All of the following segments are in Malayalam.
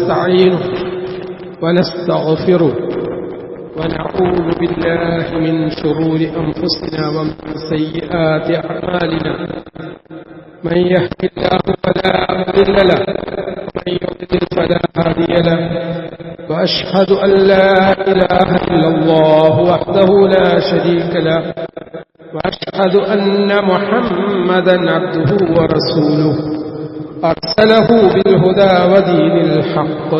ونستعينه ونستغفره ونعوذ بالله من شرور أنفسنا ومن سيئات أعمالنا من يهد الله فلا مضل له ومن يضلل فلا هادي له وأشهد أن لا إله إلا الله وحده لا شريك له وأشهد أن محمدا عبده ورسوله أرسله بالهدى ودين الحق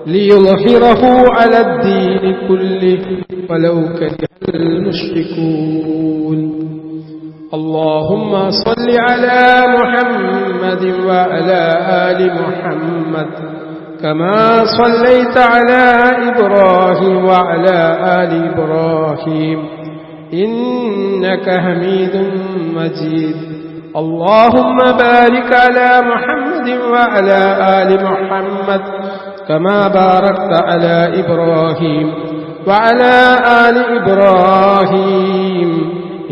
ليظهره على الدين كله ولو كره المشركون اللهم صل على محمد وعلى آل محمد كما صليت على إبراهيم وعلى آل إبراهيم إنك حميد مجيد اللهم بارك على محمد وعلى آل محمد كما باركت على إبراهيم وعلى آل إبراهيم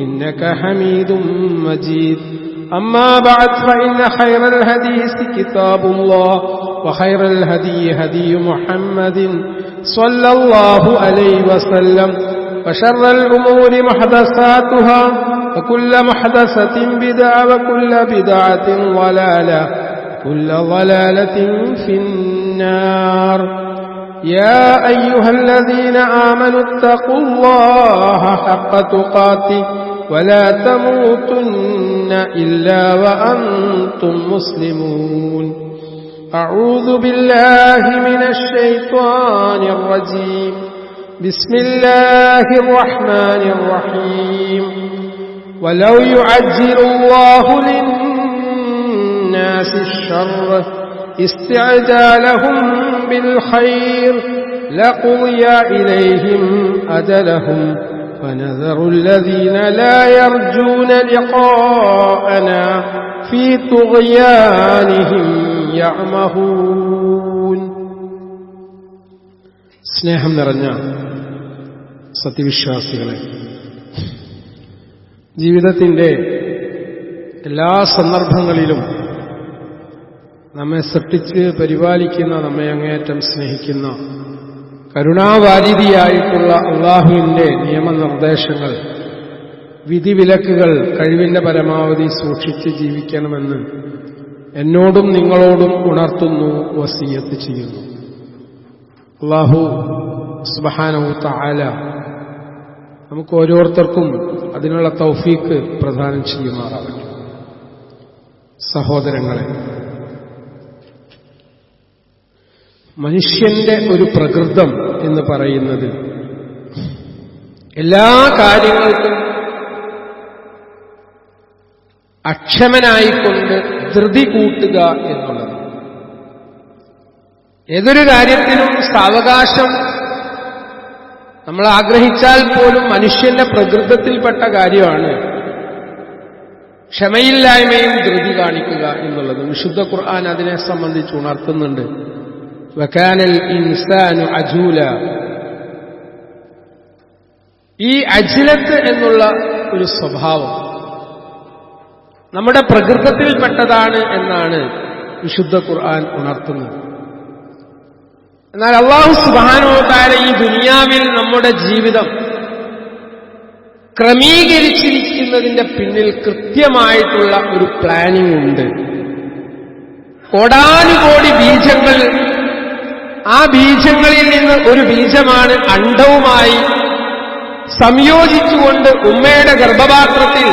إنك حميد مجيد أما بعد فإن خير الحديث كتاب الله وخير الهدي هدي محمد صلى الله عليه وسلم وشر الأمور محدثاتها وكل محدثة بدعة وكل بدعة ضلالة كل ضلالة في النار يا أيها الذين آمنوا اتقوا الله حق تقاته ولا تموتن إلا وأنتم مسلمون أعوذ بالله من الشيطان الرجيم بسم الله الرحمن الرحيم ولو يعجل الله للناس الشر استعجالهم بالخير لقضي إليهم أجلهم ونذر الذين لا يرجون لقاءنا في طغيانهم يعمهون സ്നേഹം നിറഞ്ഞ സത്യവിശ്വാസികളെ, ജീവിതത്തിൻ്റെ എല്ലാ സന്ദർഭങ്ങളിലും നമ്മെ സൃഷ്ടിച്ച് പരിപാലിക്കുന്ന, നമ്മെ അങ്ങേയറ്റം സ്നേഹിക്കുന്ന കരുണാവാരിധിയായിട്ടുള്ള അള്ളാഹുവിൻ്റെ നിയമനിർദ്ദേശങ്ങൾ, വിധിവിലക്കുകൾ കഴിവിന്റെ പരമാവധി സൂക്ഷിച്ച് ജീവിക്കണമെന്ന് എന്നോടും നിങ്ങളോടും ഉണർത്തുന്നു, വസിയത്ത് ചെയ്യുന്നു. അല്ലാഹു സുബ്ഹാനഹു തആല നമുക്ക് ഓരോരുത്തർക്കും അതിനുള്ള തൗഫീക്ക് പ്രദാനം ചെയ്യുമാറാവട്ടെ. സഹോദരങ്ങളെ, മനുഷ്യന്റെ ഒരു പ്രകൃതം എന്ന് പറയുന്നത് എല്ലാ കാര്യങ്ങൾക്കും അക്ഷമനായിക്കൊണ്ട് ധൃതി കൂട്ടുക എന്നുള്ളത്. ഏതൊരു കാര്യത്തിനും സാവകാശം നമ്മൾ ആഗ്രഹിച്ചാൽ പോലും മനുഷ്യന്റെ പ്രകൃതത്തിൽപ്പെട്ട കാര്യമാണ് ക്ഷമയില്ലായ്മയും ധൃതി കാണിക്കുക എന്നുള്ളത്. വിശുദ്ധ ഖുർആൻ അതിനെ സംബന്ധിച്ച് ഉണർത്തുന്നുണ്ട്. വകാനൽ ഇൻസാനു അജൂല. ഈ അജ്ലത്ത് എന്നുള്ള ഒരു സ്വഭാവം നമ്മുടെ പ്രകൃതത്തിൽപ്പെട്ടതാണ് എന്നാണ് വിശുദ്ധ ഖുർആൻ ഉണർത്തുന്നത്. എന്നാൽ അല്ലാഹു സുബ്ഹാനഹു വ തആല ഈ ദുനിയാവിൽ നമ്മുടെ ജീവിതം ക്രമീകരിച്ചിരിക്കുന്നതിന്റെ പിന്നിൽ കൃത്യമായിട്ടുള്ള ഒരു പ്ലാനിംഗ് ഉണ്ട്. കോടാനുകോടി ബീജങ്ങൾ, ആ ബീജങ്ങളിൽ നിന്ന് ഒരു ബീജമാണ് അണ്ഡവുമായി സംയോജിച്ചുകൊണ്ട് ഉമ്മയുടെ ഗർഭപാത്രത്തിൽ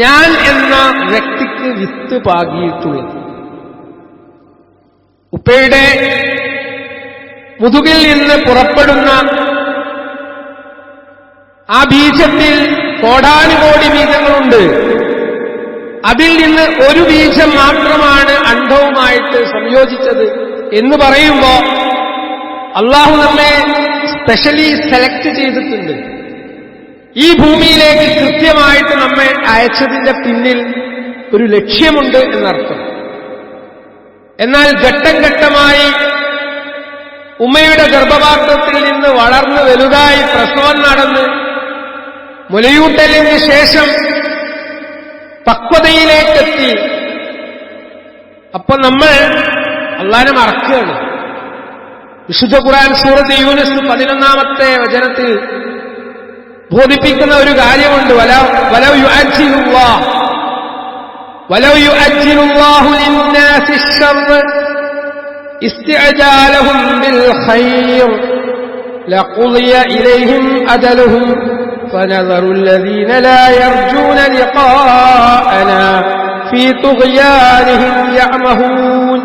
ഞാൻ എന്ന വ്യക്തിക്ക് വിത്ത് പാകിയിട്ടുള്ളത്. ഉപ്പയുടെ മുതുകിൽ നിന്ന് പുറപ്പെടുന്ന ആ ബീജത്തിൽ കോടാനുകോടി ബീജങ്ങളുണ്ട്. അതിൽ നിന്ന് ഒരു ബീജം മാത്രമാണ് അണ്ഡവുമായിട്ട് സംയോജിച്ചത് എന്ന് പറയുമ്പോൾ അള്ളാഹു നമ്മെ സ്പെഷ്യലി സെലക്ട് ചെയ്തിട്ടുണ്ട്. ഈ ഭൂമിയിലേക്ക് കൃത്യമായിട്ട് നമ്മെ അയച്ചതിന്റെ പിന്നിൽ ഒരു ലക്ഷ്യമുണ്ട് എന്നർത്ഥം. എന്നാൽ ഘട്ടം ഘട്ടമായി ഉമ്മയുടെ ഗർഭപാത്രത്തിൽ നിന്ന് വളർന്ന് വലുതായി പ്രസവം നടന്ന് മുലയൂട്ടലിന് ശേഷം പക്വതയിലേക്കെത്തി. അപ്പൊ നമ്മൾ അള്ളാനെ മറക്കുകയാണ്. വിശുദ്ധ ഖുർആൻ സൂറത്ത് യൂനുസ് 11-ാമത്തെ വചനത്തിൽ ബോധിപ്പിക്കുന്ന ഒരു കാര്യമുണ്ട്. വലൗ യുഅജ്ജിലുല്ലാഹു ലിന്നാസി അശ്ശർറ ഇസ്തിഅജാലഹും ബിൽ ഖൈർ ലഖുദിയ ഇലൈഹിം അജലുഹും ഫനദറു അല്ലദീന ലാ യർജൂന ലിഖാഅനാ ഫീ തുഗ്യാനിഹിം യഅമഹൂൻ.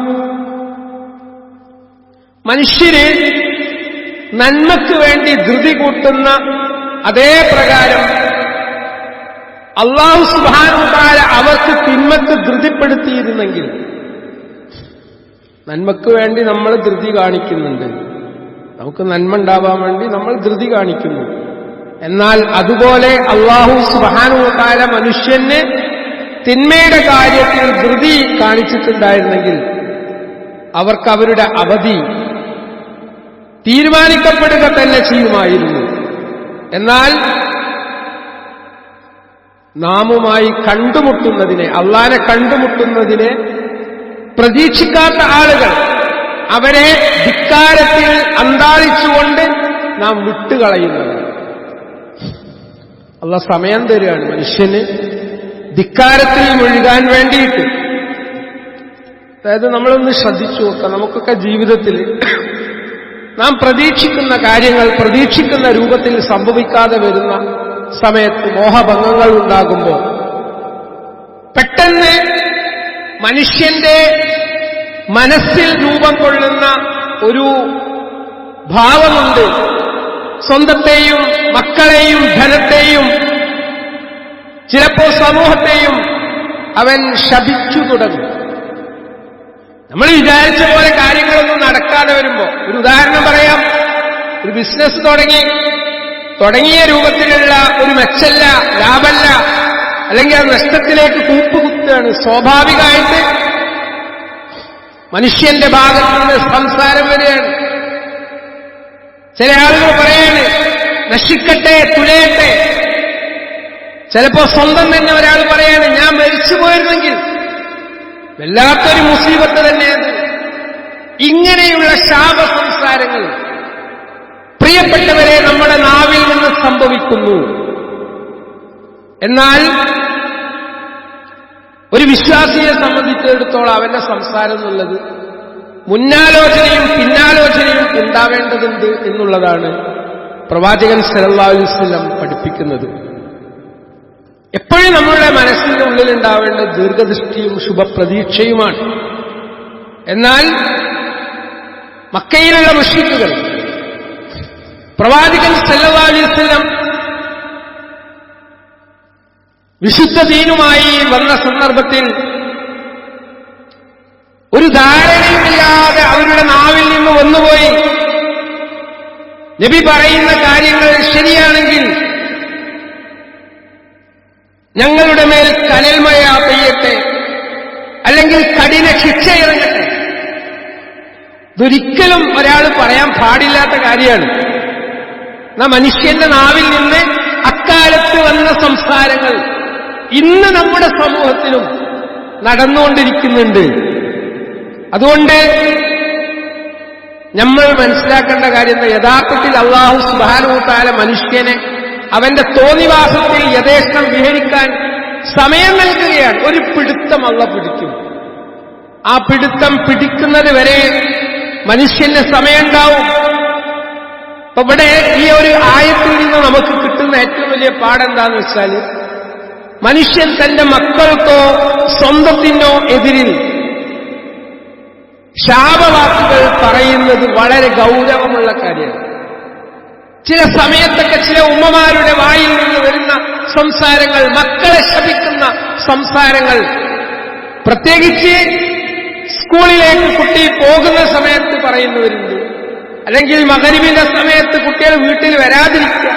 മനുഷ്യര് നന്മയ്ക്ക് വേണ്ടി ധൃതി കൂട്ടുന്ന അതേ പ്രകാരം അല്ലാഹു സുബ്ഹാനഹു വ തആല അവർക്ക് തിന്മക്ക് ധൃതിപ്പെടുത്തിയിരുന്നെങ്കിൽ, നന്മയ്ക്ക് വേണ്ടി നമ്മൾ ധൃതി കാണിക്കുന്നുണ്ട്, നമുക്ക് നന്മ ഉണ്ടാവാൻ വേണ്ടി നമ്മൾ ധൃതി കാണിക്കുന്നു. എന്നാൽ അതുപോലെ അല്ലാഹു സുബ്ഹാനഹു വ തആല മനുഷ്യന് തിന്മയുടെ കാര്യത്തിൽ ധൃതി കാണിച്ചിട്ടുണ്ടായിരുന്നെങ്കിൽ അവർക്ക് അവരുടെ അവധി തീരുമാനിക്കപ്പെടുക തന്നെ ചെയ്യുമായിരുന്നു. എന്നാൽ നാമുമായി കണ്ടുമുട്ടുന്നതിനെ, അള്ളാനെ കണ്ടുമുട്ടുന്നതിനെ പ്രതീക്ഷിക്കാത്ത ആളുകൾ, അവരെ ധിക്കാരത്തിൽ അന്താളിച്ചുകൊണ്ട് നാം വിട്ടുകളയുന്നത്. അള്ളാഹ് സമയം തരികയാണ് മനുഷ്യന് ധിക്കാരത്തിൽ മുഴുകാൻ വേണ്ടിയിട്ട്. അതായത് നമ്മളൊന്ന് ശ്രദ്ധിച്ചു നോക്കാം. നമുക്കൊക്കെ ജീവിതത്തിൽ നാം പ്രതീക്ഷിക്കുന്ന കാര്യങ്ങൾ പ്രതീക്ഷിക്കുന്ന രൂപത്തിൽ സംഭവിക്കാതെ വരുന്ന സമയത്ത് മോഹഭംഗങ്ങൾ ഉണ്ടാകുമ്പോൾ പെട്ടെന്ന് മനുഷ്യന്റെ മനസ്സിൽ രൂപം കൊള്ളുന്ന ഒരു ഭാവമുണ്ട്. സ്വന്തത്തെയും മക്കളെയും ധനത്തെയും ചിലപ്പോൾ സമൂഹത്തെയും അവൻ ശപിച്ചു തുടങ്ങും. നമ്മൾ വിചാരിച്ച പോലെ കാര്യങ്ങളൊന്നും നടക്കാതെ വരുമ്പോ, ഒരു ഉദാഹരണം പറയാം. ഒരു ബിസിനസ് തുടങ്ങിയ രൂപത്തിലുള്ള ഒരു മെച്ചല്ല, ലാഭമല്ല, അല്ലെങ്കിൽ ആ നഷ്ടത്തിലേക്ക് കൂപ്പുകുത്തുകയാണ്. സ്വാഭാവികമായിട്ട് മനുഷ്യന്റെ ഭാഗത്ത് നിന്ന് സംസാരം വരികയാണ്. ചില ആളുകൾ പറയാണ് നശിക്കട്ടെ, തുലയട്ടെ. ചിലപ്പോ സ്വന്തം തന്നെ ഒരാൾ പറയാണ് ഞാൻ മരിച്ചു പോയിരുന്നെങ്കിൽ. വല്ലാത്തൊരു മുസീബത്ത് തന്നെയത്. ഇങ്ങനെയുള്ള ശാപ സംസാരങ്ങൾ പ്രിയപ്പെട്ടവരെ നമ്മുടെ നാവിൽ നിന്ന് സംഭവിക്കുന്നു. എന്നാൽ ഒരു വിശ്വാസിയെ സംബന്ധിച്ചിടത്തോളം അവന്റെ സംസാരം എന്നുള്ളത് മുന്നാലോചനയും പിന്നാലോചനയും ഉണ്ടാവേണ്ടതുണ്ട് എന്നുള്ളതാണ് പ്രവാചകൻ സല്ലല്ലാഹു അലൈഹി വസല്ലം പഠിപ്പിക്കുന്നത്. എപ്പോഴും നമ്മളുടെ മനസ്സിന്റെ ഉള്ളിലുണ്ടാവേണ്ട ദീർഘദൃഷ്ടിയും ശുഭപ്രതീക്ഷയുമാണ്. എന്നാൽ മക്കയിലുള്ള മുശ്രിക്കുകൾ പ്രവാചകൻ സല്ലല്ലാഹു അലൈഹി വസല്ലം വിശുദ്ധ ദീനുമായി വന്ന സന്ദർഭത്തിൽ ഒരു ധാരണയുമില്ലാതെ അവരുടെ നാവിൽ നിന്ന് വന്നുപോയി. നബി പറയുന്ന കാര്യങ്ങൾ ശരിയാണെങ്കിൽ ഞങ്ങളുടെ മേൽ കനൽമഴ പെയ്യട്ടെ, അല്ലെങ്കിൽ കഠിന ശിക്ഷ ഇറങ്ങട്ടെ. ഇതൊരിക്കലും ഒരാൾ പറയാൻ പാടില്ലാത്ത കാര്യമാണ്. മനുഷ്യന്റെ നാവിൽ നിന്ന് അക്കാലത്ത് വന്ന സംസാരങ്ങൾ ഇന്ന് നമ്മുടെ സമൂഹത്തിലും നടന്നുകൊണ്ടിരിക്കുന്നുണ്ട്. അതുകൊണ്ട് നമ്മൾ മനസ്സിലാക്കേണ്ട കാര്യം, യഥാർത്ഥത്തിൽ അല്ലാഹു സുബ്ഹാനഹു വ തആല മനുഷ്യനെ അവന്റെ തോന്നിവാസത്തിൽ യഥേഷ്ടം വിഹരിക്കാൻ സമയം നൽകുകയാണ്. ഒരു പിടുത്തം അല്ലാഹു പിടിക്കും. ആ പിടുത്തം പിടിക്കുന്നത് വരെ മനുഷ്യന് സമയമുണ്ടാവും. അപ്പൊ ഇവിടെ ഈ ഒരു ആയത്തിൽ നിന്ന് നമുക്ക് കിട്ടുന്ന ഏറ്റവും വലിയ പാഠെന്താന്ന് വെച്ചാൽ, മനുഷ്യൻ തന്റെ മക്കൾക്കോ സ്വന്തത്തിനോ എതിരിൽ ശാപവാക്കുകൾ പറയുന്നത് വളരെ ഗൗരവമുള്ള കാര്യമാണ്. ചില സമയത്തൊക്കെ ചില ഉമ്മമാരുടെ വായിൽ നിന്ന് വരുന്ന സംസാരങ്ങൾ, മക്കളെ ശപിക്കുന്ന സംസാരങ്ങൾ, പ്രത്യേകിച്ച് സ്കൂളിലേക്ക് കുട്ടി പോകുന്ന സമയത്ത് പറയുന്നവരുണ്ട്. അല്ലെങ്കിൽ മഗ്‌രിബിന്റെ സമയത്ത് കുട്ടികൾ വീട്ടിൽ വരാതിരിക്കുക,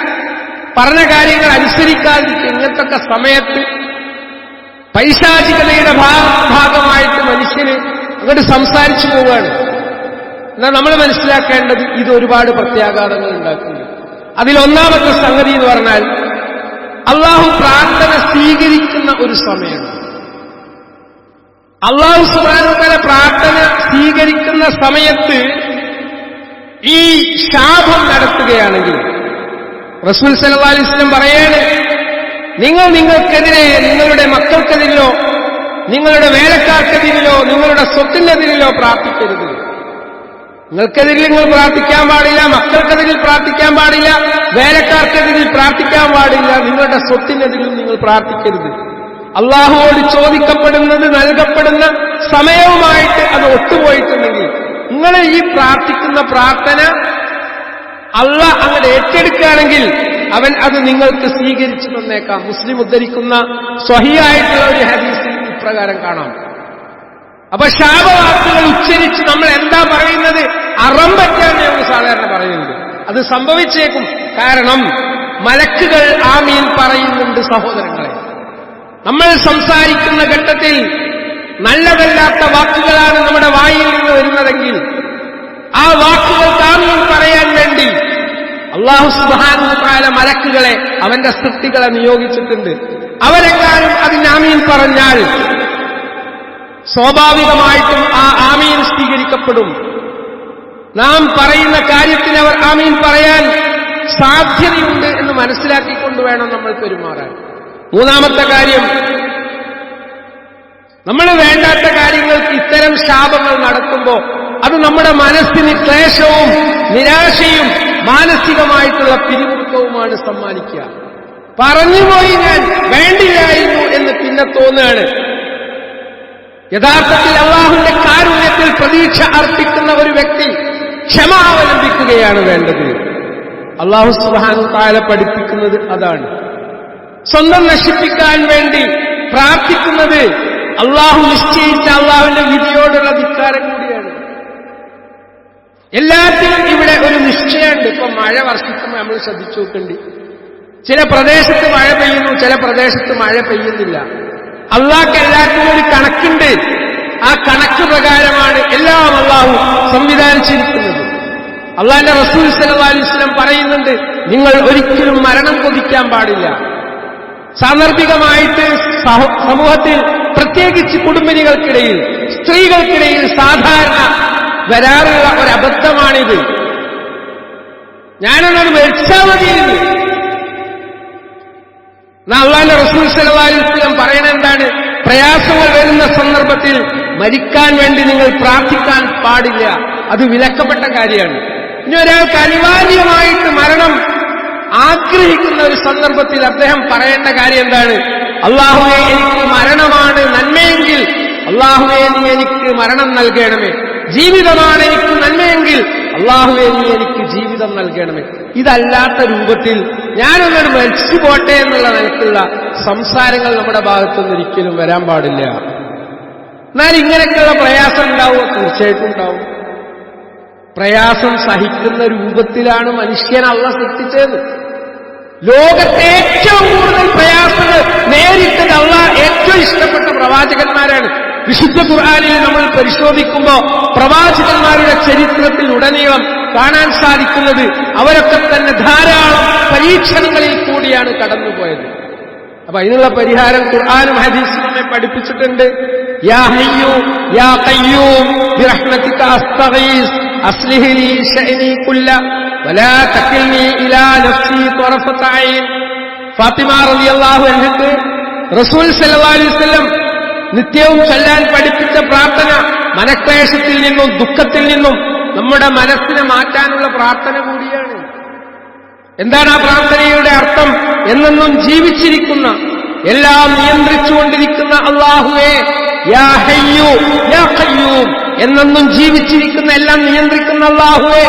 പറഞ്ഞ കാര്യങ്ങൾ അനുസരിക്കാതിരിക്കുക. ഇങ്ങനത്തൊക്കെ സമയത്ത് പൈശാചികതയുടെ ഭാഗമായിട്ട് മനുഷ്യന് അങ്ങോട്ട് സംസാരിച്ചു പോവുകയാണ്. എന്നാൽ നമ്മൾ മനസ്സിലാക്കേണ്ടത് ഇത് ഒരുപാട് പ്രത്യാഘാതങ്ങൾ ഉണ്ടാക്കുന്നു. അതിലൊന്നാമത്തെ സംഗതി എന്ന് പറഞ്ഞാൽ, അല്ലാഹു പ്രാർത്ഥന സ്വീകരിക്കുന്ന ഒരു സമയമാണ്. അല്ലാഹു സുബ്ഹാനഹു വ തആല പ്രാർത്ഥന സ്വീകരിക്കുന്ന സമയത്ത് ഈ ശാപം നടത്തുകയാണെങ്കിൽ റസൂൽ സല്ലല്ലാഹു അലൈഹി വസല്ലം പറയാണ്, നിങ്ങൾക്കെതിരെ നിങ്ങളുടെ മക്കൾക്കെതിരിലോ നിങ്ങളുടെ വേലക്കാർക്കെതിരിലോ നിങ്ങളുടെ സ്വത്തിനെതിരിലോ പ്രാർത്ഥിക്കരുത്. നിങ്ങൾക്കെതിരിൽ നിങ്ങൾ പ്രാർത്ഥിക്കാൻ പാടില്ല, മക്കൾക്കെതിരിൽ പ്രാർത്ഥിക്കാൻ പാടില്ല, വേലക്കാർക്കെതിരിൽ പ്രാർത്ഥിക്കാൻ പാടില്ല, നിങ്ങളുടെ സ്വത്തിനെതിരിൽ നിങ്ങൾ പ്രാർത്ഥിക്കരുത്. അള്ളാഹുവോട് ചോദിക്കപ്പെടുന്നത് നൽകപ്പെടുന്ന സമയവുമായിട്ട് അത് ഒത്തുപോയിട്ടുണ്ടെങ്കിൽ നിങ്ങൾ ഈ പ്രാർത്ഥിക്കുന്ന പ്രാർത്ഥന അള്ളാഹ് അങ്ങോട്ട് ഏറ്റെടുക്കുകയാണെങ്കിൽ അവൻ അത് നിങ്ങൾക്ക് സ്വീകരിച്ചു തന്നേക്കാം. മുസ്ലിം ഉദ്ധരിക്കുന്ന സ്വഹീഹായിട്ടുള്ള ഒരു ഹദീസിൽ ഇപ്രകാരം കാണാം. അപ്പൊ ശാപവാക്കുകൾ ഉച്ചരിച്ച് നമ്മൾ എന്താ പറയുന്നത്? അറം പറ്റാൻ ഞങ്ങൾ സാധാരണ പറയുന്നത്. അത് സംഭവിച്ചേക്കും. കാരണം മലക്കുകൾ ആമീൻ പറയുന്നുണ്ട്. സഹോദരങ്ങളെ, നമ്മൾ സംസാരിക്കുന്ന ഘട്ടത്തിൽ നല്ലതല്ലാത്ത വാക്കുകളാണ് നമ്മുടെ വായിൽ നിന്ന് വരുന്നതെങ്കിൽ ആ വാക്കുകൾക്ക് ആമീൻ പറയാൻ വേണ്ടി അല്ലാഹു സുബ്ഹാനഹു വ തആല മലക്കുകളെ, അവന്റെ സൃഷ്ടികളെ നിയോഗിച്ചിട്ടുണ്ട്. അവരെക്കാരും അതിന് ആമീൻ പറഞ്ഞാൽ സ്വാഭാവികമായിട്ടും ആ ആമീൻ സ്വീകരിക്കപ്പെടും. നാം പറയുന്ന കാര്യത്തിന് അവർ ആമീൻ പറയാൻ സാധ്യതയുണ്ട് എന്ന് മനസ്സിലാക്കിക്കൊണ്ട് വേണം നമ്മൾ പെരുമാറാൻ. മൂന്നാമത്തെ കാര്യം, നമ്മൾ വേണ്ടാത്ത കാര്യങ്ങൾക്ക് ഇത്തരം ശാപങ്ങൾ നടത്തുമ്പോൾ അത് നമ്മുടെ മനസ്സിന് ക്ലേശവും നിരാശയും മാനസികമായിട്ടുള്ള പിരിമുറുക്കവുമാണ് സമ്മാനിക്കുക. പറഞ്ഞുപോയി, ഞാൻ വേണ്ടില്ലായിരുന്നു എന്ന് പിന്നെ തോന്നുകയാണ്. യഥാർത്ഥത്തിൽ അല്ലാഹുവിന്റെ കാരുണ്യത്തിൽ പ്രതീക്ഷ അർപ്പിക്കുന്ന ഒരു വ്യക്തി ക്ഷമ അവലംബിക്കുകയാണ് വേണ്ടത്. അല്ലാഹു സുബ്ഹാനഹു വ തആല പഠിപ്പിക്കുന്നത് അതാണ്. സ്വന്തം നശിപ്പിക്കാൻ വേണ്ടി പ്രാർത്ഥിക്കുന്നത് അല്ലാഹു നിശ്ചയിച്ച അല്ലാഹുവിന്റെ വിധിയോടുള്ള ധിക്കാരം കൂടിയാണ്. എല്ലാത്തിനും ഇവിടെ ഒരു നിശ്ചയമുണ്ട്. ഇപ്പൊ മഴ വർഷിക്കുമ്പോൾ നമ്മൾ ശ്രദ്ധിച്ചു നോക്കേണ്ടി, ചില പ്രദേശത്ത് മഴ പെയ്യുന്നു, ചില പ്രദേശത്ത് മഴ പെയ്യുന്നില്ല. അള്ളാഹ്ക്ക് എല്ലാത്തിനും ഒരു കണക്കുണ്ട്. ആ കണക്ക് പ്രകാരമാണ് എല്ലാം അള്ളാഹു സംവിധാനിച്ചിരിക്കുന്നത്. അള്ളാഹുവിന്റെ റസൂൽ സല്ലല്ലാഹു അലൈഹി വസല്ലം പറയുന്നുണ്ട്, നിങ്ങൾ ഒരിക്കലും മരണം കൊതിക്കാൻ പാടില്ല. സാന്ദർഭികമായിട്ട് സമൂഹത്തിൽ, പ്രത്യേകിച്ച് കുടുംബിനികൾക്കിടയിൽ, സ്ത്രീകൾക്കിടയിൽ സാധാരണ വരാറുള്ള ഒരബദ്ധമാണിത്. ഞാനൊന്നത് മരിച്ചാൽ മതിയിരുന്നു. അല്ലാഹുവിന്റെ റസൂൽ സല്ലല്ലാഹു അലൈഹി വസല്ലം പറയണ എന്താണ്? പ്രയാസങ്ങൾ വരുന്ന സന്ദർഭത്തിൽ മരിക്കാൻ വേണ്ടി നിങ്ങൾ പ്രാർത്ഥിക്കാൻ പാടില്ല. അത് വിലക്കപ്പെട്ട കാര്യമാണ്. ഇനി ഒരാൾക്ക് അനിവാര്യമായിട്ട് മരണം ആഗ്രഹിക്കുന്ന ഒരു സന്ദർഭത്തിൽ അദ്ദേഹം പറയേണ്ട കാര്യം എന്താണ്? അല്ലാഹുവേ, എനിക്ക് മരണമാണ് നന്മയെങ്കിൽ അല്ലാഹുവേ നീ എനിക്ക് മരണം നൽകണമേ. ജീവിതമാണ് എനിക്ക് നന്മയെങ്കിൽ അല്ലാഹുവേ നീ എനിക്ക് ജീവിതം നൽകണമേ. ഇതല്ലാത്ത രൂപത്തിൽ ഞാനൊന്നൊരു മരിച്ചു പോട്ടെ എന്നുള്ള നിലക്കുള്ള സംസാരങ്ങൾ നമ്മുടെ ഭാഗത്തുനിന്ന് ഒരിക്കലും വരാൻ പാടില്ല. എന്നാൽ ഇങ്ങനെയൊക്കെയുള്ള പ്രയാസം ഉണ്ടാവുക തീർച്ചയായിട്ടും ഉണ്ടാവും. പ്രയാസം സഹിക്കുന്ന രൂപത്തിലാണ് മനുഷ്യനെ അല്ലാഹു സൃഷ്ടിച്ചത്. ലോകത്തെ ഏറ്റവും കൂടുതൽ പ്രയാസങ്ങൾ നേരിട്ടത് അല്ലാഹ് ഏറ്റവും ഇഷ്ടപ്പെട്ട പ്രവാചകന്മാരാണ്. വിശുദ്ധ ഖുർആനിൽ നമ്മൾ പരിശോധിക്കുമ്പോൾ പ്രവാചകന്മാരുടെ ചരിത്രത്തിൽ ഉടനീളം കാണാൻ സാധിക്കുന്നത് അവരൊക്കെ തന്നെ ധാരാളം പരീക്ഷണങ്ങളിൽ കൂടിയാണ് കടന്നുപോയത്. അപ്പൊ അതിനുള്ള പരിഹാരം ഖുർആനും ഹദീസും നമ്മെ പഠിപ്പിച്ചിട്ടുണ്ട്. യാ ഹയ്യു യാ ഖയ്യൂം ബിറഹ്മതിക അസ്തഗീസ് അസ്ലിഹ് ലീ ശഅനി കുല്ല വലാ തകിൽനി ഇലാ നഫ്സി തറഫത ഐൻ. ഫാത്തിമ റളിയല്ലാഹു അൻഹക്ക് റസൂൽ സല്ലല്ലാഹു അലൈഹി വസല്ലം നിത്യവും ചൊല്ലാൻ പഠിപ്പിച്ച പ്രാർത്ഥന മനക്ലേശത്തിൽ നിന്നും ദുഃഖത്തിൽ നിന്നും നമ്മുടെ മനസ്സിനെ മാറ്റാനുള്ള പ്രാർത്ഥന കൂടിയാണ്. എന്താണ് ആ പ്രാർത്ഥനയുടെ അർത്ഥം? എന്നെന്നും ജീവിച്ചിരിക്കുന്ന, എല്ലാം നിയന്ത്രിച്ചുകൊണ്ടിരിക്കുന്ന അല്ലാഹുവേ, യാ ഹയ്യു യാ ഖയ്യൂം, എന്നെന്നും ജീവിച്ചിരിക്കുന്ന, എല്ലാം നിയന്ത്രിക്കുന്ന അല്ലാഹുവേ,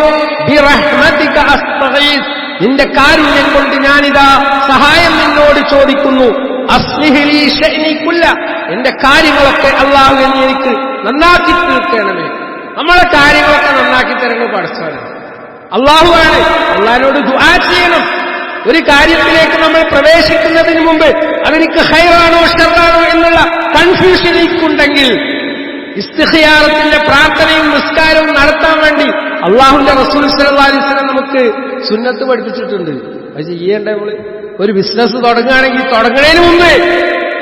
ബിറഹ്മതിക അസ്തഗീസ്, നിന്റെ കാരുണ്യം കൊണ്ട് ഞാനിതാ സഹായം നിന്നോട് ചോദിക്കുന്നു. അസ്ലിഹ് ലീ ശഅനി കുല്ല, എന്റെ കാര്യങ്ങളൊക്കെ അല്ലാഹുവേ നീ എനിക്ക് നന്നാക്കി തീർക്കണമേ. നമ്മളെ കാര്യങ്ങളൊക്കെ നന്നാക്കി തരുന്നത് പടച്ചവനാണ്, അല്ലാഹുവാണ്. അല്ലാഹുവിനോട് ദുആ ചെയ്യണം. ഒരു കാര്യത്തിലേക്ക് നമ്മൾ പ്രവേശിക്കുന്നതിന് മുമ്പ് അതെനിക്ക് ഖൈറാണോ ഷർറാണോ എന്നുള്ള കൺഫ്യൂഷൻ എനിക്കുണ്ടെങ്കിൽ ഇസ്തിഖിയാറത്തിന്റെ പ്രാർത്ഥനയും നിസ്കാരവും നടത്താൻ വേണ്ടി അല്ലാഹുവിന്റെ റസൂൽ സല്ലല്ലാഹു അലൈഹി വസല്ലം നമുക്ക് സുന്നത്ത് പഠിപ്പിച്ചിട്ടുണ്ട്. അത് ചെയ്യേണ്ട നമ്മൾ ഒരു ബിസിനസ് തുടങ്ങുകയാണെങ്കിൽ തുടങ്ങുന്നതിന് മുമ്പ്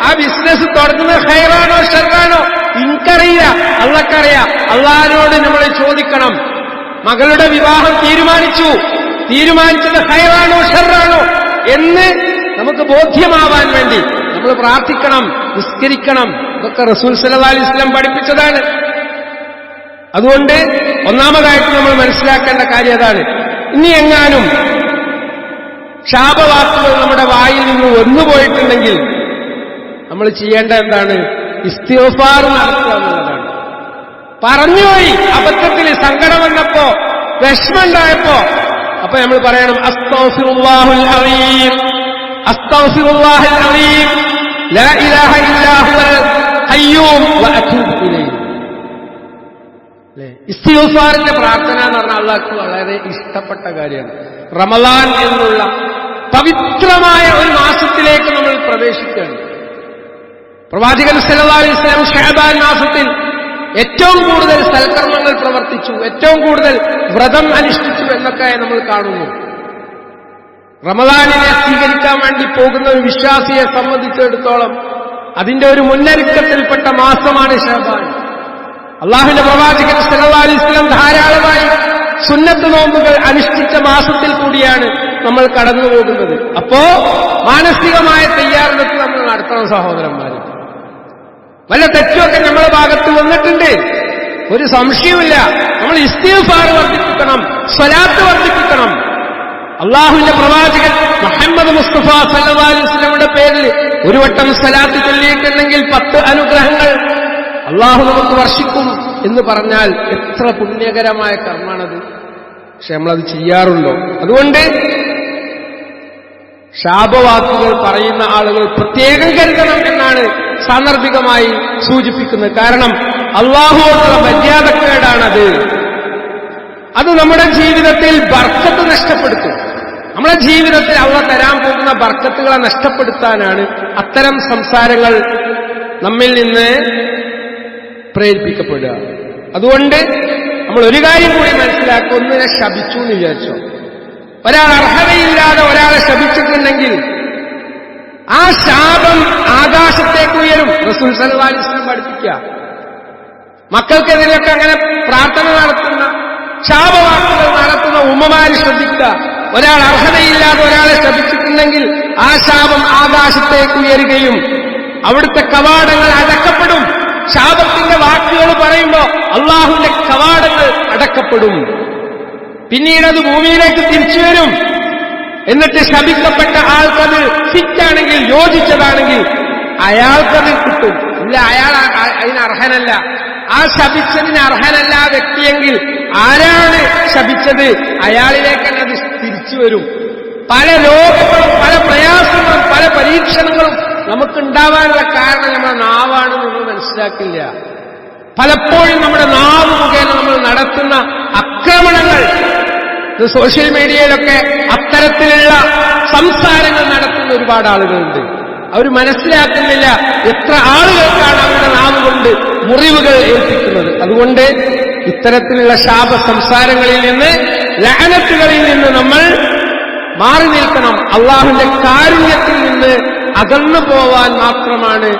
ആ ബിസിനസ് തുടങ്ങുന്നത് ഖൈറാണോ ഷർറാണോ എനിക്കറിയില്ല, അള്ളാഹ്ക്കറിയാം. അള്ളാഹിനോട് നമ്മൾ ചോദിക്കണം. മകളുടെ വിവാഹം തീരുമാനിച്ചത് ഖൈറാണോ ഷർറാണോ എന്ന് നമുക്ക് ബോധ്യമാവാൻ വേണ്ടി നമ്മൾ പ്രാർത്ഥിക്കണം, നിസ്കരിക്കണം. ഇതൊക്കെ റസൂൽ സല്ലല്ലാഹു അലൈഹി വസല്ലം പഠിപ്പിച്ചതാണ്. അതുകൊണ്ട് ഒന്നാമതായിട്ട് നമ്മൾ മനസ്സിലാക്കേണ്ട കാര്യം അതാണ്. ഇനി എങ്ങാനും ശാപവാക്കുകൾ നമ്മുടെ വായിൽ നിന്ന് വന്നുപോയിട്ടുണ്ടെങ്കിൽ നമ്മൾ ചെയ്യേണ്ട എന്താണ്? ഇസ്തിഗ്ഫാർ നടത്തുക എന്നുള്ളതാണ്. പറഞ്ഞുപോയി, അബദ്ധത്തിൽ സങ്കടം വന്നപ്പോ, വിഷമമുണ്ടായപ്പോ, അപ്പൊ നമ്മൾ പറയണം അസ്തഗ്ഫിറുല്ലാഹുൽ അലീം, അസ്തഗ്ഫിറുല്ലാഹൽ അലീം, ലാ ഇലാഹ ഇല്ലാ ഹുവൽ ഖയ്യൂം വഅതൂബു ഇലൈഹി. ഇസ്തിഗ്ഫാറിന്റെ പ്രാർത്ഥന എന്ന് പറഞ്ഞാൽ അള്ളാഹ്ക്ക് വളരെ ഇഷ്ടപ്പെട്ട കാര്യമാണ്. റമളാൻ എന്നുള്ള പവിത്രമായ ഒരു മാസത്തിലേക്ക് നമ്മൾ പ്രവേശിക്കുകയാണ്. പ്രവാചകൻ സല്ലല്ലാഹു അലൈഹി വസല്ലം ശഅബാൻ മാസത്തിൽ ഏറ്റവും കൂടുതൽ സൽക്കർമ്മങ്ങൾ പ്രവർത്തിച്ചു, ഏറ്റവും കൂടുതൽ വ്രതം അനുഷ്ഠിച്ചു എന്നൊക്കെ നമ്മൾ കാണുന്നു. റമളാനിനെ സ്വീകരിക്കാൻ വേണ്ടി പോകുന്ന ഒരു വിശ്വാസിയെ സംബന്ധിച്ചിടത്തോളം അതിന്റെ ഒരു മുന്നൊരുക്കത്തിൽപ്പെട്ട മാസമാണ് ശഅബാൻ. അള്ളാഹുവിന്റെ പ്രവാചകൻ സല്ലല്ലാഹു അലൈഹി വസല്ലം ധാരാളമായി സുന്നത്ത് നോമ്പുകൾ അനുഷ്ഠിച്ച മാസത്തിൽ കൂടിയാണ് നമ്മൾ കടന്നു പോകുന്നത്. അപ്പോ മാനസികമായ തയ്യാറെടുപ്പ് നമ്മൾ നടത്തണം സഹോദരന്മാരെ. വല്ല തെറ്റൊക്കെ നമ്മുടെ ഭാഗത്ത് വന്നിട്ടുണ്ട്, ഒരു സംശയവുമില്ല. നമ്മൾ ഇസ്തിഗ്ഫാർ വർദ്ധിപ്പിക്കണം, സ്വലാത്ത് വർദ്ധിപ്പിക്കണം. അള്ളാഹുവിന്റെ പ്രവാചകൻ മുഹമ്മദ് മുസ്തഫ സല്ലല്ലാഹു അലൈഹി വസല്ലമയുടെ പേരിൽ ഒരു വട്ടം സ്വലാത്ത് ചൊല്ലിയിട്ടുണ്ടെങ്കിൽ 10 അനുഗ്രഹങ്ങൾ അള്ളാഹു നമുക്ക് വർഷിക്കും എന്ന് പറഞ്ഞാൽ എത്ര പുണ്യകരമായ കർമ്മമാണത്. പക്ഷെ നമ്മളത് ചെയ്യാറുണ്ടോ? അതുകൊണ്ട് ശാപവാക്കുകൾ പറയുന്ന ആളുകൾ പ്രത്യേകം കരുതണം എന്നാണ് സാന്ദർഭികമായി സൂചിപ്പിക്കുന്നത്. കാരണം അള്ളാഹുവോടുള്ള മര്യാദക്കേടാണത്. അത് നമ്മുടെ ജീവിതത്തിൽ ബർക്കത്ത് നഷ്ടപ്പെടുത്തും. നമ്മുടെ ജീവിതത്തിൽ അള്ളാഹ് തരാൻ പോകുന്ന ബർക്കത്തുകളെ നഷ്ടപ്പെടുത്താനാണ് അത്തരം സംസാരങ്ങൾ നമ്മിൽ നിന്ന് പ്രേരിപ്പിക്കപ്പെടുക. അതുകൊണ്ട് നമ്മൾ ഒരു കാര്യം കൂടി മനസ്സിലാക്കുക. ഒന്നിനെ ശപിച്ചു എന്ന് വിചാരിച്ചോ, ഒരാൾ അർഹതയില്ലാതെ ഒരാളെ ശപിച്ചിട്ടുണ്ടെങ്കിൽ ആ ശാപം ആകാശത്തേക്ക് ഉയരും. റസൂൽ സല്ലല്ലാഹു അലൈഹി വസല്ലം പഠിപ്പിക്കുക. മക്കൾക്കെതിരെയൊക്കെ അങ്ങനെ പ്രാർത്ഥന നടത്തുന്ന, ശാപവാക്കുകൾ നടത്തുന്ന ഉമ്മമാര് ശ്രദ്ധിക്കുക. ഒരാൾ അർഹതയില്ലാതെ ഒരാളെ ശപിച്ചിട്ടുണ്ടെങ്കിൽ ആ ശാപം ആകാശത്തേക്ക് ഉയരുകയും അവിടുത്തെ കവാടങ്ങൾ അടക്കപ്പെടും. ശാപത്തിന്റെ വാക്കുകൾ പറയുമ്പോൾ അള്ളാഹുവിന്റെ കവാടങ്ങൾ അടക്കപ്പെടും. പിന്നീട് അത് ഭൂമിയിലേക്ക് തിരിച്ചു വരും. എന്നിട്ട് ശപിക്കപ്പെട്ട ആൾക്കത് ഫിറ്റാണെങ്കിൽ, യോജിച്ചതാണെങ്കിൽ അയാൾക്കത് കിട്ടും. ഇല്ല, അയാൾ അതിന് അർഹനല്ല, ആ ശപിച്ചതിന് അർഹനല്ല ആ വ്യക്തിയെങ്കിൽ ആരാണ് ശപിച്ചത് അയാളിലേക്ക് തന്നെ അത് തിരിച്ചു വരും. പല രോഗങ്ങളും പല പ്രയാസങ്ങളും പല പരീക്ഷണങ്ങളും നമുക്കുണ്ടാവാനുള്ള കാരണം നമ്മുടെ നാവാണെന്ന് നമ്മൾ മനസ്സിലാക്കില്ല. പലപ്പോഴും നമ്മുടെ നാവ് മുഖേന നമ്മൾ നടത്തുന്ന ആക്രമണങ്ങൾ, സോഷ്യൽ മീഡിയയിലൊക്കെ അത്തരത്തിലുള്ള സംസാരങ്ങൾ നടത്തുന്ന ഒരുപാട് ആളുകളുണ്ട്. അവർ മനസ്സിലാക്കുന്നില്ല എത്ര ആളുകൾക്കാണ് അവരുടെ നാവ് കൊണ്ട് മുറിവുകൾ ഏൽപ്പിക്കുന്നത്. അതുകൊണ്ട് ഇത്തരത്തിലുള്ള ശാപ സംസാരങ്ങളിൽ നിന്ന്, ലഅനത്തുകളിൽ നിന്ന് നമ്മൾ മാറി നിൽക്കണം. അള്ളാഹുവിന്റെ കാരുണ്യത്തിൽ നിന്ന് അകന്നു പോവാൻ മാത്രമാണ്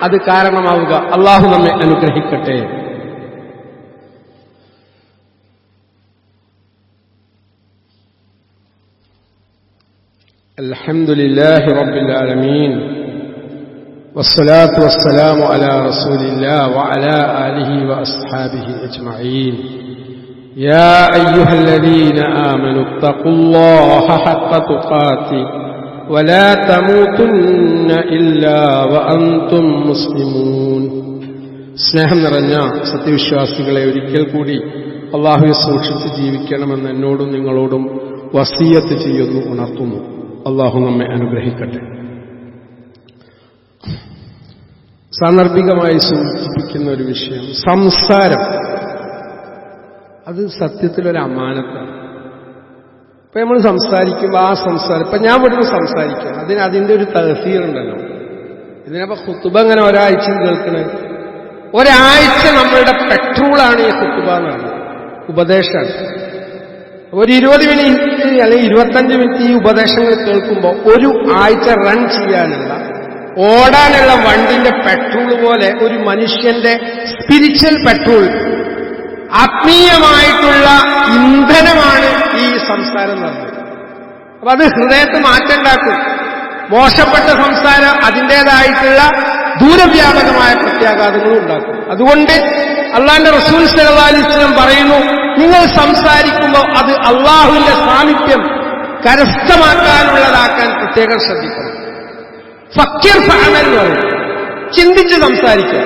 അത് കാരണമാവുക. അള്ളാഹു നമ്മെ അനുഗ്രഹിക്കട്ടെ. അൽഹംദുലില്ലാഹി റബ്ബിൽ ആലമീൻ വസ്സലാത്തു വസ്സലാമു അലാ റസൂലില്ലാഹി വഅലാ ആലിഹി വഅസ്ഹാബിഹി അജ്മഈൻ. യാ അയ്യുഹല്ലദീന ആമനൂ ഇത്തഖുല്ലാഹ ഹഖ്ക തുഖാതിഹി വലാ തമൂതുന്ന ഇല്ലാ വഅൻതും മുസ്ലിമൂൻ. സ്നേഹം നിറഞ്ഞ സത്യവിശ്വാസികളെ, ഒരിക്കൽ കൂടി അള്ളാഹുവെ സൂക്ഷിച്ച് ജീവിക്കണമെന്ന് എന്നോടും നിങ്ങളോടും വസിയത്ത് ചെയ്യുന്നു, ഉണർത്തുന്നു. അള്ളാഹു നമ്മെ അനുഗ്രഹിക്കട്ടെ. സാന്ദർഭികമായി സൂചിപ്പിക്കുന്ന ഒരു വിഷയം, സംസാരം. അത് സത്യത്തിലൊരു അമാനത്താണ്. ഇപ്പൊ നമ്മൾ സംസാരിക്കുമ്പോൾ ആ സംസാരം, ഇപ്പൊ ഞാൻ ഇവിടുന്ന് സംസാരിക്കുകയാണ്, അതിന്റെ ഒരു തഹ്സീറുണ്ടല്ലോ. ഇതിനപ്പോ ഖുതുബ ഇങ്ങനെ ഒരാഴ്ച കേൾക്കണത്, ഒരാഴ്ച നമ്മളുടെ പെട്രോളാണ് ഈ ഖുതുബ എന്നാണ്, ഉപദേശമാണ്. ഒരു 20 മിനിറ്റ് അല്ലെങ്കിൽ 25 മിനിറ്റ് ഈ ഉപദേശങ്ങൾ കേൾക്കുമ്പോൾ ഒരു ആഴ്ച റൺ ചെയ്യാനുള്ള, ഓടാനുള്ള വണ്ടിന്റെ പെട്രോൾ പോലെ ഒരു മനുഷ്യന്റെ സ്പിരിച്വൽ പെട്രോൾ, ആത്മീയമായിട്ടുള്ള ഇന്ധനം സംസാരം നടന്നു. അപ്പൊ അത് ഹൃദയത്തിൽ മാറ്റം ഉണ്ടാക്കും. മോശപ്പെട്ട സംസാരം അതിൻ്റെതായിട്ടുള്ള ദൂരവ്യാപകമായ പ്രത്യാഘാതങ്ങളും ഉണ്ടാക്കും. അതുകൊണ്ട് അള്ളാന്റെ റസൂൽ സല്ലല്ലാഹു അലൈഹി വസല്ലം പറയുന്നു, നിങ്ങൾ സംസാരിക്കുമ്പോൾ അത് അള്ളാഹുവിന്റെ സാമീപ്യം കരസ്ഥമാക്കാനുള്ളതാക്കാൻ പ്രത്യേകം ശ്രദ്ധിക്കണം. ഫക്കിർ ഫഅമൽ എന്ന് പറയും. ചിന്തിച്ച് സംസാരിക്കുക,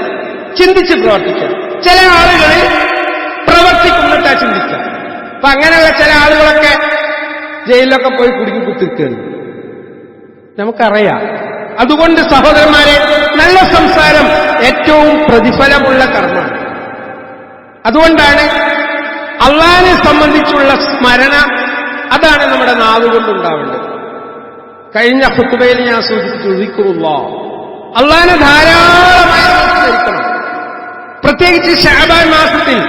ചിന്തിച്ച് പ്രവർത്തിക്കുക. ചില ആളുകൾ പ്രവർത്തിക്കുന്നിട്ടാ ചിന്തിക്കുക. അപ്പൊ അങ്ങനെയുള്ള ചില ആളുകളൊക്കെ ജയിലിലൊക്കെ പോയി കുടുങ്ങി കുത്തിരിക്കുകയാണ്, നമുക്കറിയാം. അതുകൊണ്ട് സഹോദരന്മാരെ, നല്ല സംസാരം ഏറ്റവും പ്രതിഫലമുള്ള കർമ്മമാണ്. അതുകൊണ്ടാണ് അള്ളാഹിനെ സംബന്ധിച്ചുള്ള സ്മരണ അതാണ് നമ്മുടെ നാവുകൊണ്ടുണ്ടാവേണ്ടത്. കഴിഞ്ഞ ഖുത്ബയിൽ ഞാൻ സൂചിപ്പിച്ചു, ദിക്റുല്ലാഹ്, അള്ളാഹിനെ ധാരാളമായി സ്മരിക്കണം. പ്രത്യേകിച്ച് ശഅബാൻ മാസത്തിൽ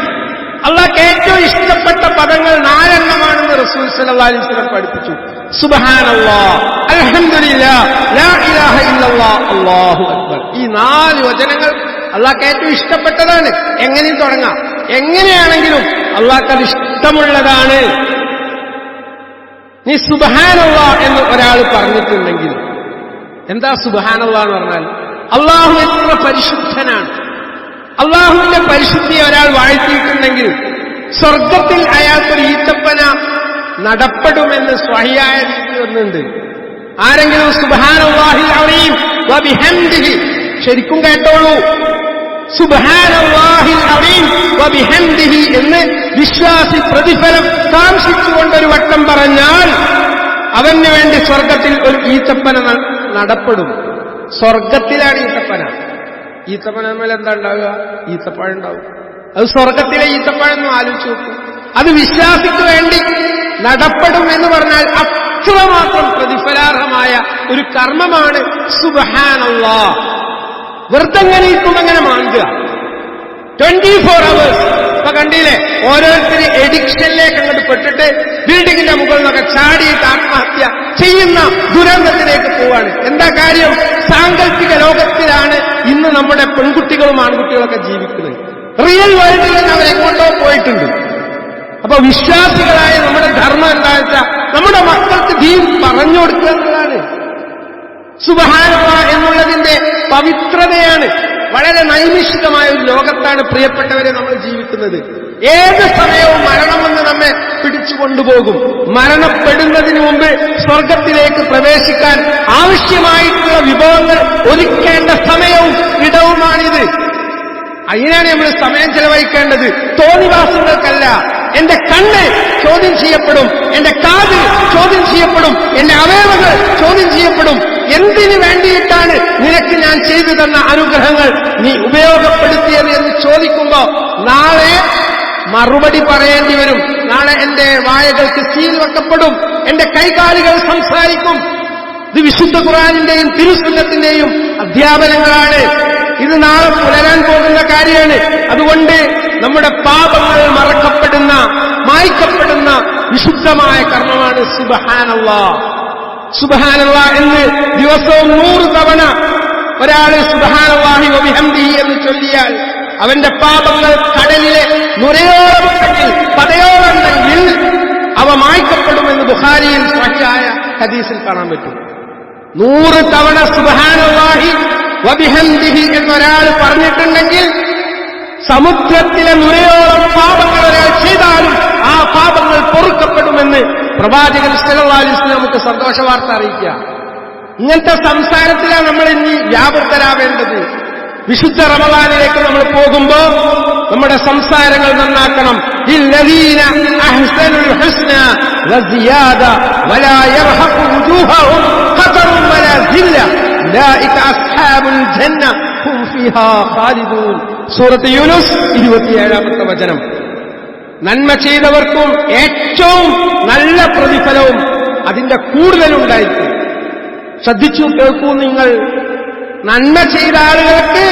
അള്ളാഹ്ക്ക് ഏറ്റവും ഇഷ്ടപ്പെട്ട പദങ്ങൾ 4 എണ്ണമാണെന്ന് റസൂൽ സല്ലല്ലാഹു അലൈഹി വസല്ലം പഠിപ്പിച്ചു. സുബ്ഹാനല്ലാഹ്, അൽഹംദുലില്ലാഹ്, ലാ ഇലാഹ ഇല്ലല്ലാഹ്, അല്ലാഹു അക്ബർ. ഈ 4 വചനങ്ങൾ അള്ളാഹ്ക്ക് ഏറ്റവും ഇഷ്ടപ്പെട്ടതാണ്. എങ്ങനെയും തുടങ്ങാം, എങ്ങനെയാണെങ്കിലും അള്ളാഹ്ക്ക് അത് ഇഷ്ടമുള്ളതാണ്. നീ സുബ്ഹാനല്ലാഹ് എന്ന് ഒരാൾ പറഞ്ഞിട്ടുണ്ടെങ്കിൽ, എന്താ സുബ്ഹാനല്ലാഹ് എന്ന് പറഞ്ഞാൽ? അള്ളാഹു എത്ര പരിശുദ്ധനാണ്. അള്ളാഹുവിന്റെ പരിശുദ്ധിയെ ഒരാൾ വാഴ്ത്തിയിട്ടുണ്ടെങ്കിൽ സ്വർഗത്തിൽ അയാൾക്കൊരു ഈത്തപ്പന നടപ്പെടുമെന്ന് സ്വഹിയായ രീതി ഒന്നുണ്ട്. ആരെങ്കിലും സുബ്ഹാനല്ലാഹിൽ അളീം വബിഹംദിഹി, ശരിക്കും കേട്ടോളൂ, സുബ്ഹാനല്ലാഹിൽ അളീം വബിഹംദിഹി എന്ന് വിശ്വാസി പ്രതിഫലം കാംക്ഷിച്ചുകൊണ്ടൊരു വട്ടം പറഞ്ഞാൽ അവന് വേണ്ടി സ്വർഗത്തിൽ ഒരു ഈത്തപ്പന നടപ്പെടും. സ്വർഗത്തിലാണ് ഈത്തപ്പന. ഈത്തപ്പഴം മേലെ എന്താ ഉണ്ടാവുക? ഈത്തപ്പഴം ഉണ്ടാവും. അത് സ്വർഗത്തിലെ ഈത്തപ്പഴം എന്ന് ആലോചിച്ച് നോക്കും. അത് വിശ്വാസിക്ക് വേണ്ടി നടപ്പെടും എന്ന് പറഞ്ഞാൽ അത്രമാത്രം പ്രതിഫലാർഹമായ ഒരു കർമ്മമാണ് സുബ്ഹാനല്ലാഹ്. വെറുതെ ഇങ്ങനെ ഇരിക്കുമ്പോൾ അങ്ങനെ മാണ്ടുക 24 hours. ഇപ്പൊ കണ്ടില്ലേ, ഓരോരുത്തർ എഡിക്ഷനിലേക്ക് അങ്ങോട്ട് പെട്ടിട്ട് ബിൽഡിങ്ങിന്റെ മുകളിൽ നിന്നൊക്കെ ചാടിയിട്ട് ആത്മഹത്യ ചെയ്യുന്ന ദുരന്തത്തിലേക്ക് പോവാണ്. എന്താ കാര്യം? സാങ്കല്പിക ലോകത്തിലാണ് ഇന്ന് നമ്മുടെ പെൺകുട്ടികളും ആൺകുട്ടികളൊക്കെ ജീവിക്കുന്നത്. റിയൽ വേൾഡിൽ നിന്ന് അവരെങ്ങോട്ടോ പോയിട്ടുണ്ട്. അപ്പൊ വിശ്വാസികളായ നമ്മുടെ ധർമ്മം എന്താ വെച്ചാൽ നമ്മുടെ മക്കൾക്ക് ദീൻ പറഞ്ഞു കൊടുക്കുക എന്നുള്ളതാണ്. സുബ്ഹാനല്ലാഹ് എന്നുള്ളതിന്റെ പവിത്രതയാണ്. വളരെ നൈമിഷികമായ ഒരു ലോകത്താണ് പ്രിയപ്പെട്ടവരെ നമ്മൾ ജീവിക്കുന്നത്. ഏത് സമയവും മരണമെന്ന് നമ്മെ പിടിച്ചു കൊണ്ടുപോകും. മരണപ്പെടുന്നതിന് മുമ്പ് സ്വർഗത്തിലേക്ക് പ്രവേശിക്കാൻ ആവശ്യമായിട്ടുള്ള വിഭവങ്ങൾ ഒരുക്കേണ്ട സമയവും ഇടവുമാണിത്. അതിനാണ് നമ്മൾ സമയം ചെലവഴിക്കേണ്ടത്, തോന്നിവാസങ്ങൾക്കല്ല. എന്റെ കണ്ണ് ചോദ്യം ചെയ്യപ്പെടും, എന്റെ കാത് ചോദ്യം ചെയ്യപ്പെടും, എന്റെ അവയവങ്ങൾ ചോദ്യം ചെയ്യപ്പെടും. എന്തിനു വേണ്ടിയിട്ടാണ് നിനക്ക് ഞാൻ ചെയ്തു തന്ന അനുഗ്രഹങ്ങൾ നീ ഉപയോഗപ്പെടുത്തിയത് എന്ന് ചോദിക്കുമ്പോ നാളെ മറുപടി പറയേണ്ടി വരും. നാളെ എന്റെ വായകൾക്ക് സീൽ വെക്കപ്പെടും, എന്റെ കൈകാലുകൾ സംസാരിക്കും. ഇത് വിശുദ്ധ ഖുർആനിന്റെയും തിരുസുന്നത്തിന്റെയും അധ്യാപനങ്ങളാണ്. ഇത് നാളെ പുലരാൻ പോകുന്ന കാര്യമാണ്. അതുകൊണ്ട് നമ്മുടെ പാപങ്ങൾ മറക്കപ്പെടുന്ന, മായ്ക്കപ്പെടുന്ന വിശുദ്ധമായ കർമ്മമാണ് സുബ്ഹാനല്ലാഹ്. സുബ്ഹാനല്ലാഹ് എന്ന് ദിവസവും 100 തവണ ഒരാൾ സുബ്ഹാനല്ലാഹി വബിഹംദിഹി എന്ന് ചൊല്ലിയാൽ അവന്റെ പാപങ്ങൾ കടലിലെ നുരയോളമുണ്ടെങ്കിൽ, പതയോളുണ്ടെങ്കിൽ അവ മായ്ക്കപ്പെടുമെന്ന് ബുഖാരിയിൽ സ്വഹീഹായ ഹദീസിൽ കാണാൻ പറ്റും. 100 തവണ സുബ്ഹാനല്ലാഹി വബിഹംദിഹി എന്നൊരാൾ പറഞ്ഞിട്ടുണ്ടെങ്കിൽ സമുദ്രത്തിലെ നുരയോളം പാപങ്ങൾ ഒരാൾ ചെയ്താലും ആ പാപങ്ങൾ പൊറുക്കപ്പെടുമെന്ന് പ്രവാചകൻ സല്ലല്ലാഹു അലൈഹി വസല്ലം നമുക്ക് സന്തോഷ വാർത്ത അറിയിക്കുക. ഇങ്ങനത്തെ സംസാരത്തിലാണ് നമ്മൾ ഇനി വ്യാപൃതരാവേണ്ടത്. വിശുദ്ധ റമളാനിലേക്ക് നമ്മൾ പോകുമ്പോ നമ്മുടെ സംസാരങ്ങൾ നന്നാക്കണം. ലില്ലദീന അഹ്സനുൽ ഹുസ്ന വസിയാദ വലാ യർഹഖു വുജൂഹഹും ഖതറുൻ വലാ സില്ല ഉലൈക അസ്ഹാബുൽ ജന്ന ഹും ഫീഹാ ഖാലിദൂൻ. സൂറത്ത് യൂനുസ് 27-ാമത്തെ വചനം. നന്മ ചെയ്തവർക്കും ഏറ്റവും നല്ല പ്രതിഫലവും അതിന്റെ കൂടുതലുണ്ടായിരിക്കും. ശ്രദ്ധിച്ചു കേൾക്കൂ നിങ്ങൾ. നന്മ ചെയ്ത ആളുകൾക്ക്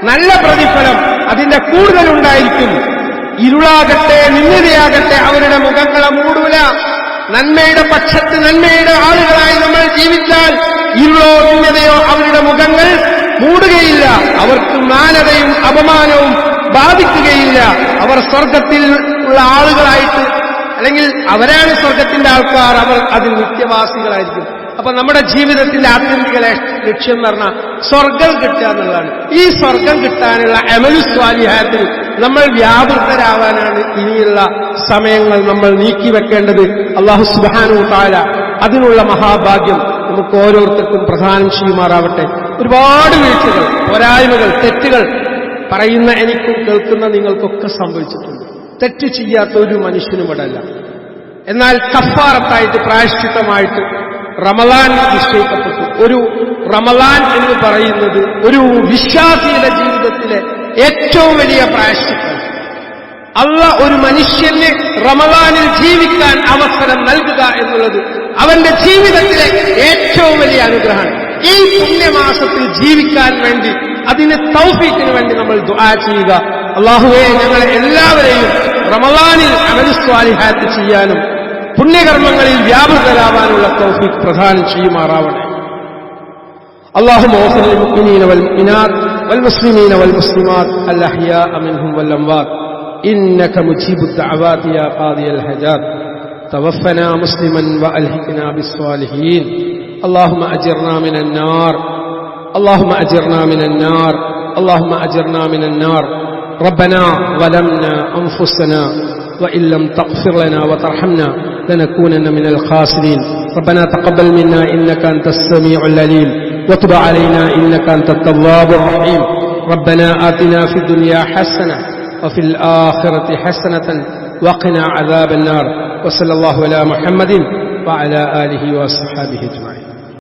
നല്ല പ്രതിഫലം, അതിന്റെ കൂടുതലുണ്ടായിരിക്കും. ഇരുളാകട്ടെ നിന്ദിതയാകട്ടെ അവരുടെ മുഖങ്ങളെ മൂടൂല. നന്മയുടെ പക്ഷത്ത് നന്മയുടെ ആളുകളായി നമ്മൾ ജീവിച്ചാൽ ഇരുളോ നിന്ദതയോ അവരുടെ മുഖങ്ങൾ മൂടുകയില്ല. അവർക്ക് മാനതയും അപമാനവും ബാധിക്കുകയില്ല. അവർ സ്വർഗത്തിൽ ഉള്ള ആളുകളായിട്ട് അല്ലെങ്കിൽ അവരാണ് സ്വർഗത്തിന്റെ ആൾക്കാർ, അവർ അതിൽ നിത്യവാസികളായിരിക്കും. അപ്പൊ നമ്മുടെ ജീവിതത്തിന്റെ ആത്യന്തിക ലക്ഷ്യം എന്ന് പറഞ്ഞാൽ സ്വർഗം കിട്ടുക എന്നുള്ളതാണ്. ഈ സ്വർഗം കിട്ടാനുള്ള അമലു സ്വാലിഹാത്തിൽ നമ്മൾ വ്യാപൃതരാവാനാണ് ഇനിയുള്ള സമയങ്ങൾ നമ്മൾ നീക്കിവെക്കേണ്ടത്. അല്ലാഹു സുബ്ഹാനഹു വ തആല അതിനുള്ള മഹാഭാഗ്യം നമുക്ക് ഓരോരുത്തർക്കും പ്രദാനം ചെയ്യുമാറാവട്ടെ. ഒരുപാട് വീഴ്ചകൾ, പോരായ്മകൾ, തെറ്റുകൾ പറയുന്ന എനിക്കും കേൾക്കുന്ന നിങ്ങൾക്കൊക്കെ സംഭവിച്ചിട്ടുണ്ട്. തെറ്റ് ചെയ്യാത്ത ഒരു മനുഷ്യനും ഇടല്ല. എന്നാൽ കഫാറത്തായിട്ട്, പ്രായശ്ചിത്തമായിട്ട് റമളാൻ നിശ്ചയിക്കപ്പെട്ടു. ഒരു റമളാൻ എന്ന് പറയുന്നത് ഒരു വിശ്വാസിയുടെ ജീവിതത്തിലെ ഏറ്റവും വലിയ പ്രായശ്ചിത്തം. അല്ലാഹ് ഒരു മനുഷ്യന് റമളാനിൽ ജീവിക്കാൻ അവസരം നൽകുക എന്നുള്ളത് അവന്റെ ജീവിതത്തിലെ ഏറ്റവും വലിയ അനുഗ്രഹമാണ്. ഈ പുണ്യമാസത്തിൽ ജീവിക്കാൻ വേണ്ടി, അതിന് തൗഫീഖിന് വേണ്ടി നമ്മൾ ദുആ ചെയ്യുക. അല്ലാഹുവേ, ഞങ്ങളെ എല്ലാവരെയും റമളാനിൽ അമലു സ്വാലിഹാത്ത് ചെയ്യാനും പുണ്യകർമ്മങ്ങളിൽ വ്യാപൃതരാവാനുള്ള തൗഫീഖ് പ്രദാനം ചെയ്യുമാറാവണേ. اللهم اغفر للمؤمنين والمؤمنات والمسلمين والمسلمات الأحياء منهم والأموات إنك مجيب الدعوات يا قاضي الحاجات توفنا مسلما وألحقنا بالصالحين اللهم أجرنا من النار اللهم أجرنا من النار اللهم أجرنا من النار ربنا ظلمنا أنفسنا وإن لم تغفر لنا وترحمنا لنكونن من الخاسرين ربنا تقبل منا إنك أنت السميع العليم وتب علينا إنك أنت التواب الرحيم ربنا آتنا في الدنيا حسنة وفي الآخرة حسنة وقنا عذاب النار وصلى الله على محمد وعلى آله وصحبه أجمعين.